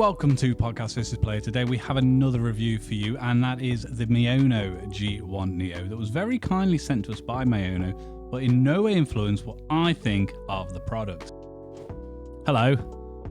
welcome to Podcast vs. Player. Today we have another review for you, and that is the Maono G1 Neo that was very kindly sent to us by Maono, but in no way influenced what I think of the product. Hello,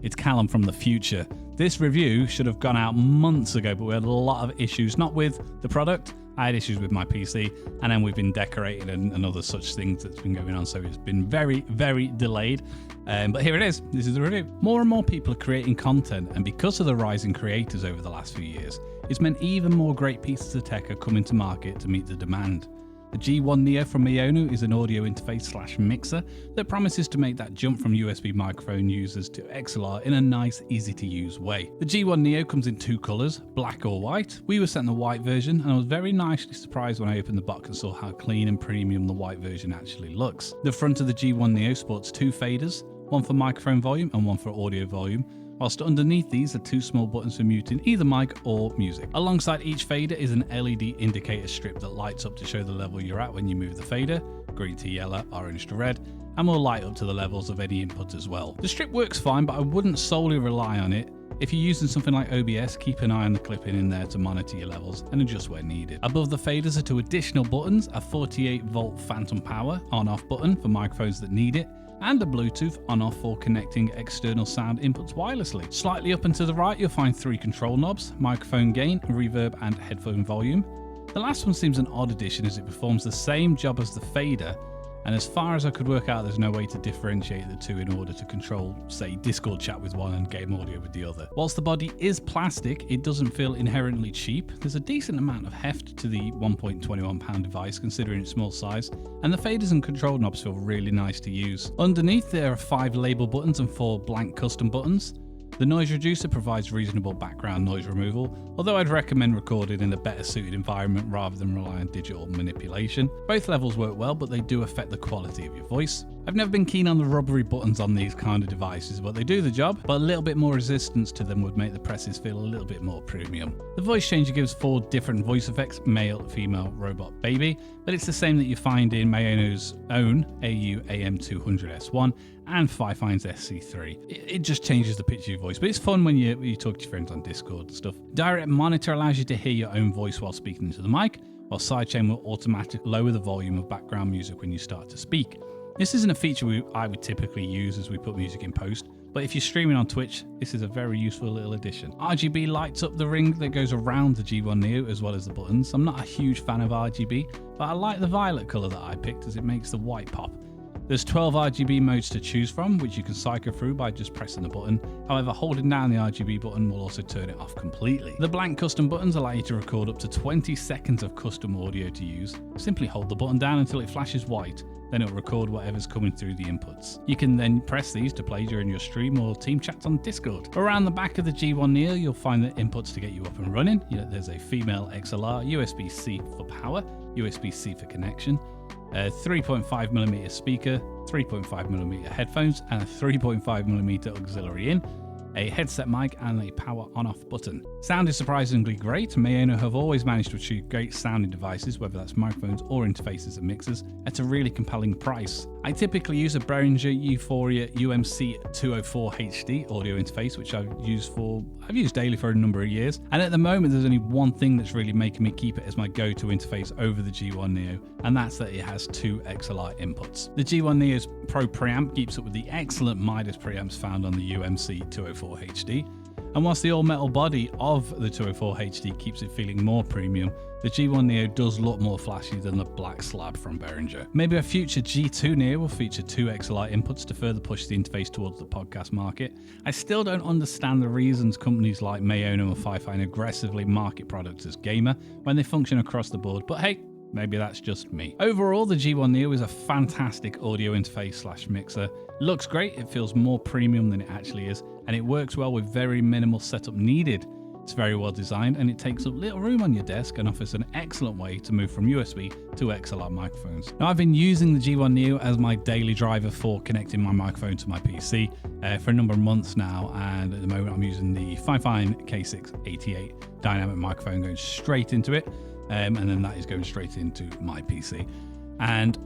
it's Callum from the future. This review should have gone out months ago, but we had a lot of issues, not with the product. I had issues with my PC, and then we've been decorating and other such things that's been going on, so it's been very, very delayed. But here it is. This is the review. More and more people are creating content, and because of the rise in creators over the last few years, it's meant even more great pieces of tech are coming to market to meet the demand. The G1 Neo from Maono is an audio interface / mixer that promises to make that jump from USB microphone users to XLR in a nice, easy to use way. The G1 Neo comes in two colours, black or white. We were sent the white version, and I was very nicely surprised when I opened the box and saw how clean and premium the white version actually looks. The front of the G1 Neo sports two faders, one for microphone volume and one for audio volume, whilst underneath these are two small buttons for muting either mic or music. Alongside each fader is an LED indicator strip that lights up to show the level you're at when you move the fader, green to yellow, orange to red, and will light up to the levels of any input as well. The strip works fine, but I wouldn't solely rely on it. If you're using something like OBS, keep an eye on the clipping in there to monitor your levels and adjust where needed. Above the faders are two additional buttons, a 48-volt phantom power on-off button for microphones that need it, and a Bluetooth on-off for connecting external sound inputs wirelessly. Slightly up and to the right, you'll find three control knobs: microphone gain, reverb, and headphone volume. The last one seems an odd addition as it performs the same job as the fader, and as far as I could work out, there's no way to differentiate the two in order to control, say, Discord chat with one and game audio with the other. Whilst the body is plastic, it doesn't feel inherently cheap. There's a decent amount of heft to the 1.21 pound device considering its small size, and the faders and control knobs feel really nice to use. Underneath there are 5 label buttons and 4 blank custom buttons. The noise reducer provides reasonable background noise removal, although I'd recommend recording in a better suited environment rather than rely on digital manipulation. Both levels work well, but they do affect the quality of your voice. I've never been keen on the rubbery buttons on these kind of devices, but they do the job, but a little bit more resistance to them would make the presses feel a little bit more premium. The voice changer gives 4 different voice effects: male, female, robot, baby, but it's the same that you find in Maono's own AU AM200S1 and Fifine's SC3. It just changes the pitch of your voice, but it's fun when you talk to your friends on Discord and stuff. Direct monitor allows you to hear your own voice while speaking into the mic, while sidechain will automatically lower the volume of background music when you start to speak. This isn't a feature I would typically use as we put music in post, but if you're streaming on Twitch, this is a very useful little addition. RGB lights up the ring that goes around the G1 Neo as well as the buttons. I'm not a huge fan of RGB, but I like the violet colour that I picked as it makes the white pop. There's 12 RGB modes to choose from, which you can cycle through by just pressing the button. However, holding down the RGB button will also turn it off completely. The blank custom buttons allow you to record up to 20 seconds of custom audio to use. Simply hold the button down until it flashes white, then it'll record whatever's coming through the inputs. You can then press these to play during your stream or team chats on Discord. Around the back of the G1 Neo, you'll find the inputs to get you up and running. There's a female XLR, USB-C for power, USB-C for connection, a 3.5mm speaker, 3.5mm headphones, and a 3.5mm auxiliary in, a headset mic, and a power on-off button. Sound is surprisingly great. Maono have always managed to achieve great sounding devices, whether that's microphones or interfaces and mixers, at a really compelling price. I typically use a Behringer Euphoria UMC 204 HD audio interface, which I've used daily for a number of years, and at the moment there's only one thing that's really making me keep it as my go-to interface over the G1 Neo, and that's that it has 2 XLR inputs. The G1 Neo's Pro preamp keeps up with the excellent Midas preamps found on the UMC 204 HD, and whilst the all-metal body of the 204 HD keeps it feeling more premium, the G1 Neo does look more flashy than the black slab from Behringer. Maybe a future G2 Neo will feature 2 XLR inputs to further push the interface towards the podcast market. I still don't understand the reasons companies like Maono and Fifine aggressively market products as gamer when they function across the board, but hey, maybe that's just me. Overall, the G1 Neo is a fantastic audio interface / mixer. It looks great, it feels more premium than it actually is, and it works well with very minimal setup needed. It's very well designed, and it takes up little room on your desk and offers an excellent way to move from USB to XLR microphones. Now, I've been using the G1 Neo as my daily driver for connecting my microphone to my PC for a number of months now, and at the moment I'm using the Fifine K688 dynamic microphone going straight into it, and then that is going straight into my PC. And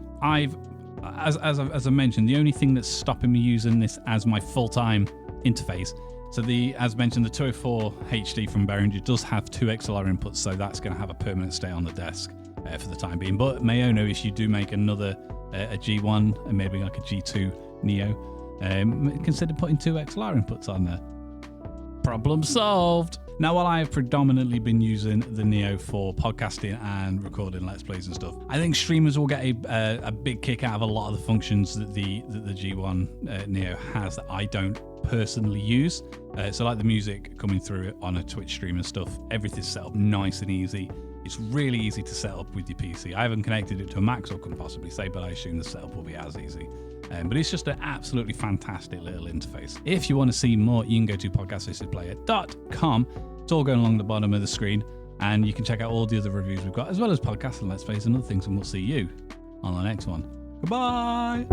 as I mentioned, the only thing that's stopping me using this as my full-time interface So as mentioned, the 204 HD from Behringer does have 2 XLR inputs, so that's going to have a permanent stay on the desk for the time being. But Maono, if you do make another a G1 and maybe like a G2 Neo, consider putting 2 XLR inputs on there. Problem solved. Now, while I have predominantly been using the Neo for podcasting and recording Let's Plays and stuff, I think streamers will get a big kick out of a lot of the functions that the G1 Neo has that I don't personally use. So like the music coming through on a Twitch stream and stuff, everything's set up nice and easy. It's really easy to set up with your PC. I haven't connected it to a Mac, so I couldn't possibly say, but I assume the setup will be as easy. But it's just an absolutely fantastic little interface. If you want to see more, you can go to podcastassistedplayer.com. It's all going along the bottom of the screen, and you can check out all the other reviews we've got, as well as podcasts and Let's Plays and other things, and we'll see you on the next one. Goodbye!